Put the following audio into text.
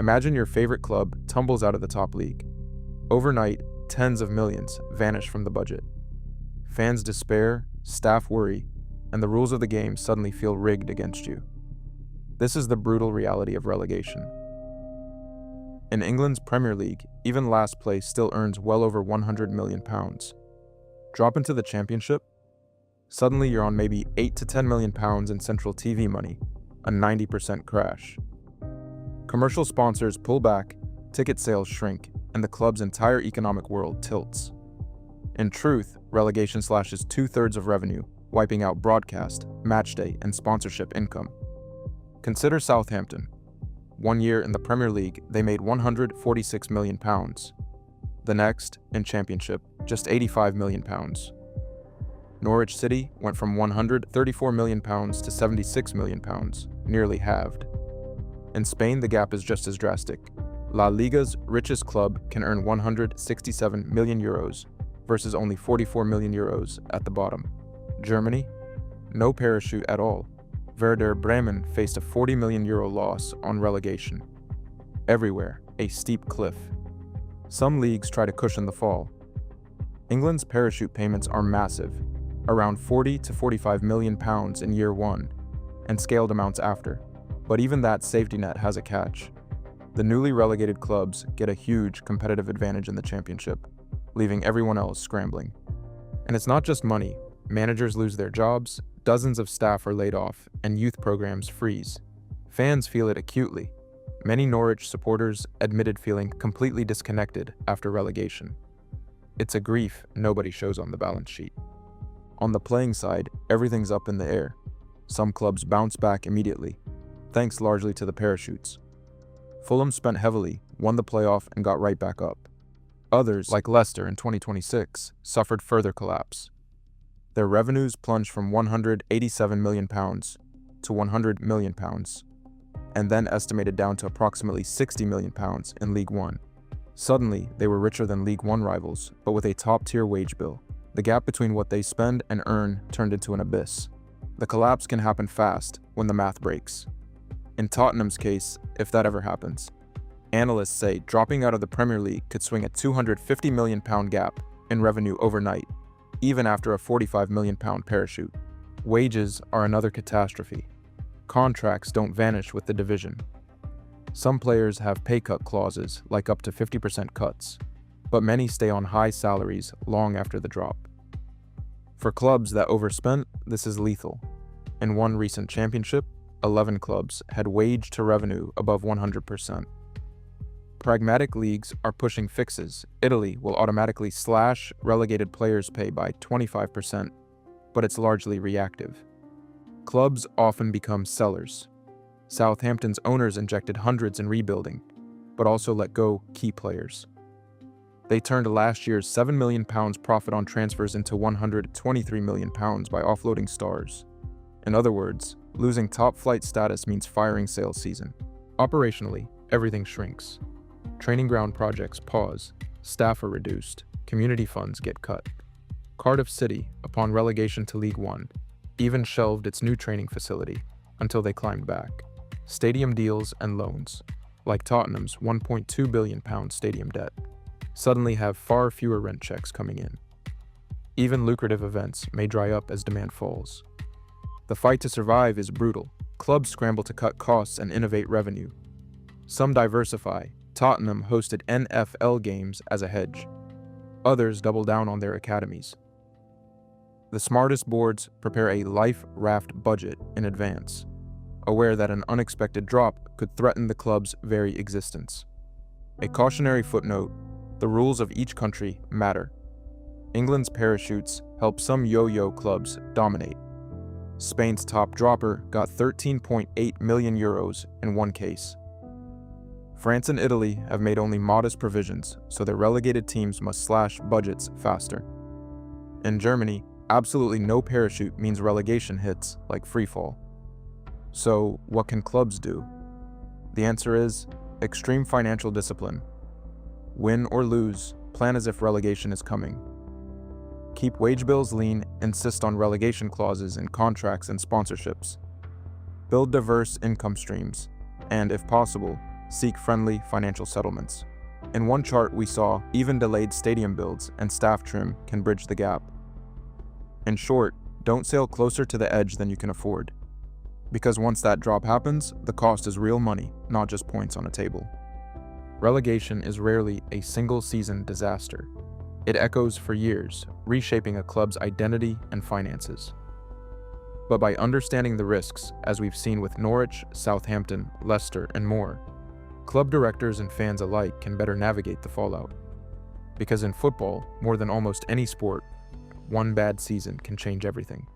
Imagine your favorite club tumbles out of the top league. Overnight, tens of millions vanish from the budget. Fans despair, staff worry, and the rules of the game suddenly feel rigged against you. This is the brutal reality of relegation. In England's Premier League, even last place still earns well over £100 million. Drop into the Championship, suddenly you're on maybe £8 to £10 million in central TV money, a 90% crash. Commercial sponsors pull back, ticket sales shrink, and the club's entire economic world tilts. In truth, relegation slashes 2/3 of revenue, wiping out broadcast, matchday, and sponsorship income. Consider Southampton. 1 year in the Premier League, they made £146 million. The next, in Championship, just £85 million. Norwich City went from £134 million to £76 million, nearly halved. In Spain, the gap is just as drastic. La Liga's richest club can earn €167 million versus only €44 million at the bottom. Germany? No parachute at all. Werder Bremen faced a €40 million loss on relegation. Everywhere, a steep cliff. Some leagues try to cushion the fall. England's parachute payments are massive, around £40 to £45 million in year one, and scaled amounts after. But even that safety net has a catch. The newly relegated clubs get a huge competitive advantage in the Championship, leaving everyone else scrambling. And it's not just money. Managers lose their jobs, dozens of staff are laid off, and youth programs freeze. Fans feel it acutely. Many Norwich supporters admitted feeling completely disconnected after relegation. It's a grief nobody shows on the balance sheet. On the playing side, everything's up in the air. Some clubs bounce back immediately, thanks largely to the parachutes. Fulham spent heavily, won the playoff, and got right back up. Others, like Leicester in 2026, suffered further collapse. Their revenues plunged from £187 million to £100 million, and then estimated down to approximately £60 million in League One. Suddenly, they were richer than League One rivals, but with a top-tier wage bill. The gap between what they spend and earn turned into an abyss. The collapse can happen fast when the math breaks. In Tottenham's case, if that ever happens, analysts say dropping out of the Premier League could swing a £250 million gap in revenue overnight, even after a £45 million parachute. Wages are another catastrophe. Contracts don't vanish with the division. Some players have pay cut clauses, like up to 50% cuts, but many stay on high salaries long after the drop. For clubs that overspent, this is lethal. In one recent championship, 11 clubs had wage to revenue above 100%. Pragmatic leagues are pushing fixes. Italy will automatically slash relegated players' pay by 25%, but it's largely reactive. Clubs often become sellers. Southampton's owners injected hundreds in rebuilding, but also let go key players. They turned last year's £7 million profit on transfers into £123 million by offloading stars. In other words, losing top-flight status means firing sales season. Operationally, everything shrinks. Training ground projects pause, staff are reduced, community funds get cut. Cardiff City, upon relegation to League One, even shelved its new training facility until they climbed back. Stadium deals and loans, like Tottenham's £1.2 billion stadium debt, suddenly have far fewer rent checks coming in. Even lucrative events may dry up as demand falls. The fight to survive is brutal. Clubs scramble to cut costs and innovate revenue. Some diversify. Tottenham hosted NFL games as a hedge. Others double down on their academies. The smartest boards prepare a life raft budget in advance, aware that an unexpected drop could threaten the club's very existence. A cautionary footnote: the rules of each country matter. England's parachutes help some yo-yo clubs dominate. Spain's top dropper got €13.8 million in one case. France and Italy have made only modest provisions, so their relegated teams must slash budgets faster. In Germany, absolutely no parachute means relegation hits like freefall. So, what can clubs do? The answer is extreme financial discipline. Win or lose, plan as if relegation is coming. Keep wage bills lean, insist on relegation clauses in contracts and sponsorships. Build diverse income streams, and if possible, seek friendly financial settlements. In one chart we saw even delayed stadium builds and staff trim can bridge the gap. In short, don't sail closer to the edge than you can afford. Because once that drop happens, the cost is real money, not just points on a table. Relegation is rarely a single-season disaster. It echoes for years, reshaping a club's identity and finances. But by understanding the risks, as we've seen with Norwich, Southampton, Leicester, and more, club directors and fans alike can better navigate the fallout. Because in football, more than almost any sport, one bad season can change everything.